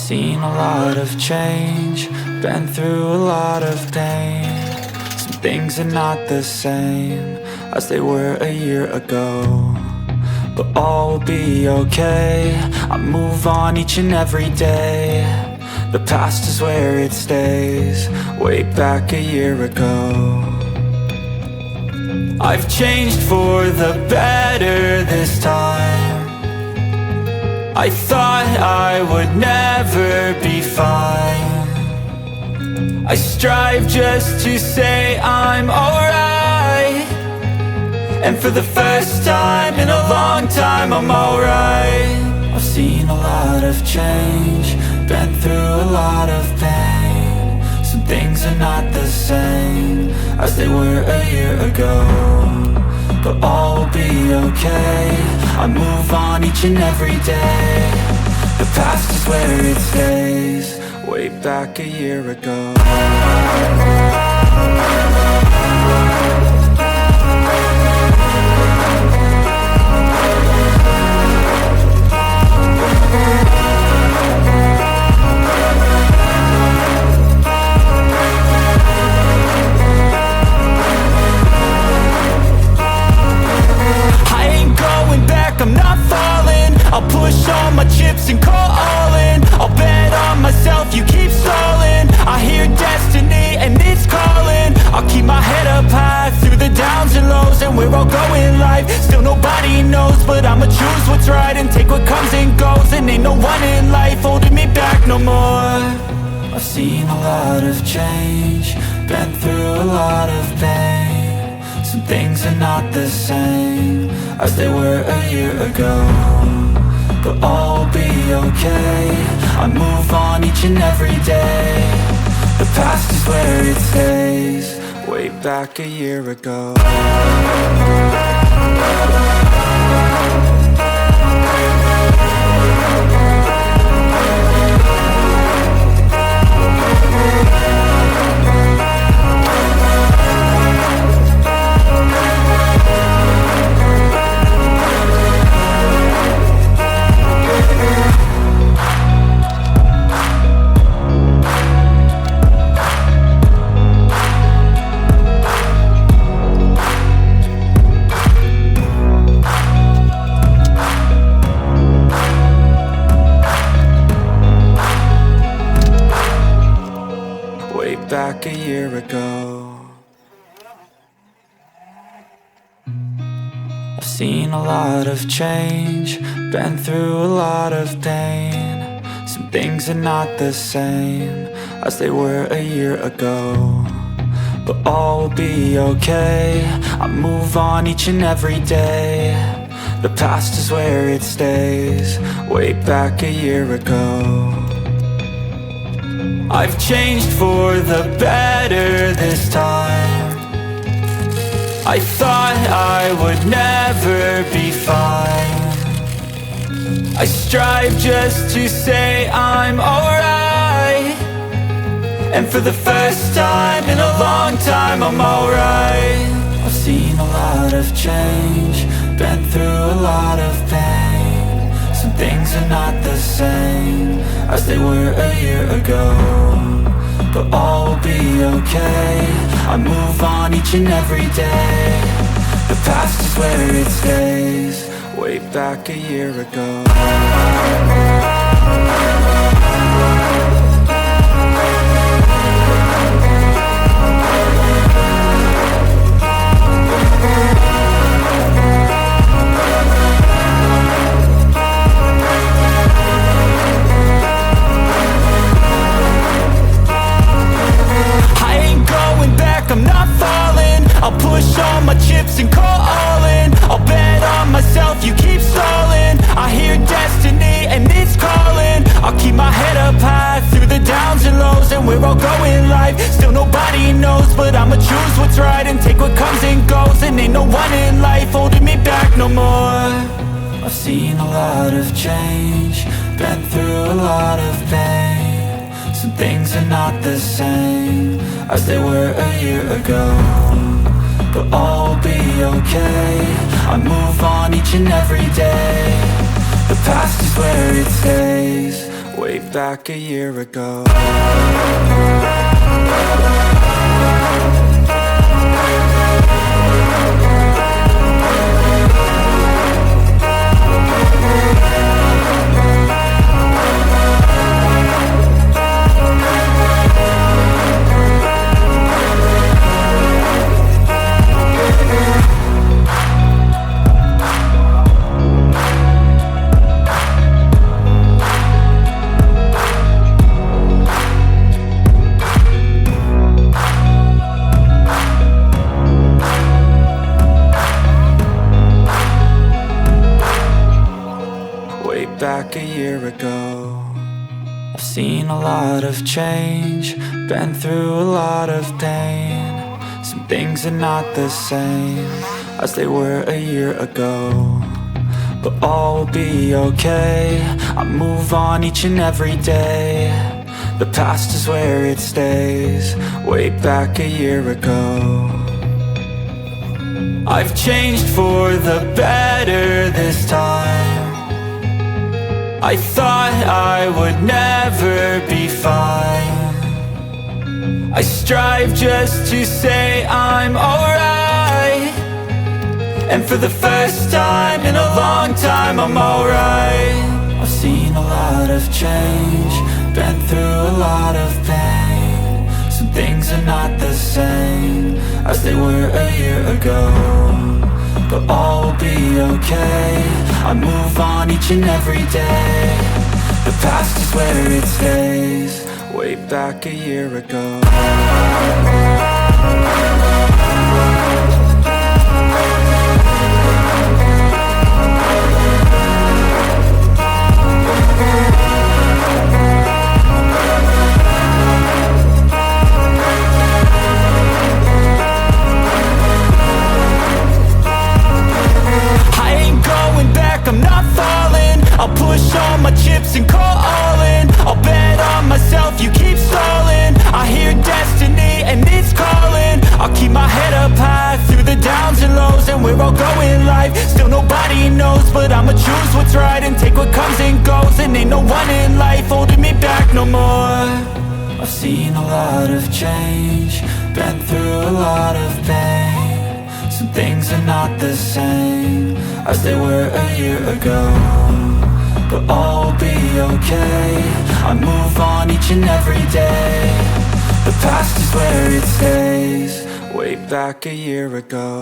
seen a lot of change, been through a lot of pain. Some things are not the same as they were a year ago, but all will be okay. I move on each and every day. The past is where it stays, way back a year ago. I've changed for the better this time. I thought I would never be fine. I strive just to say I'm alright, and for the first time in a long time I'm alright. I've seen a lot of change, been through a lot of pain. Some things are not the same as they were a year ago, but all will be okay. I move on each and every day. The past is where it stays, way back a year ago. I'm not falling, I'll push all my chips and call all in. I'll bet on myself, you keep stalling. I hear destiny and it's calling. I'll keep my head up high through the downs and lows, and we're all going live. Still nobody knows, but I'ma choose what's right and take what comes and goes. And ain't no one in life holding me back no more. I've seen a lot of change, been through a lot of pain. Some things are not the same as they were a year ago, but all will be okay. I move on each and every day. The past is where it stays, way back a year ago. Back a year ago. I've seen a lot of change, been through a lot of pain. Some things are not the same as they were a year ago, but all will be okay. I move on each and every day. The past is where it stays, way back a year ago. I've changed for the better this time. I thought I would never be fine. I strive just to say I'm alright, and for the first time in a long time I'm alright. I've seen a lot of change, been through a lot of pain. Some things are not the same as they were a year ago, but all will be okay. I move on each and every day. The past is where it stays, way back a year ago. I'm not falling, I'll push all my chips and call all in. I'll bet on myself, you keep stalling. I hear destiny and it's calling. I'll keep my head up high through the downs and lows, and we're all going live. Still nobody knows, but I'ma choose what's right and take what comes and goes. And ain't no one in life holding me back no more. I've seen a lot of change, been through a lot of pain. Some things are not the same as they were a year ago, but all will be okay. I move on each and every day. The past is where it stays, way back a year ago. Back a year ago. I've seen a lot of change, been through a lot of pain. Some things are not the same as they were a year ago, but all will be okay. I move on each and every day. The past is where it stays, way back a year ago. I've changed for the better this time. I thought I would never be fine. I strive just to say I'm alright, and for the first time in a long time I'm alright. I've seen a lot of change, been through a lot of pain. Some things are not the same as they were a year ago, but all will be okay. I move on each and every day. The past is where it stays, way back a year ago. I'm not falling, I'll push all my chips and call all in. I'll bet on myself, you keep stalling. I hear destiny and it's calling. I'll keep my head up high through the downs and lows, and we're all going life. Still nobody knows, but I'ma choose what's right and take what comes and goes. And ain't no one in life holding me back no more. I've seen a lot of change, been through a lot of pain. Some things are not the same as they were a year ago, but all will be okay. I move on each and every day. The past is where it stays, way back a year ago.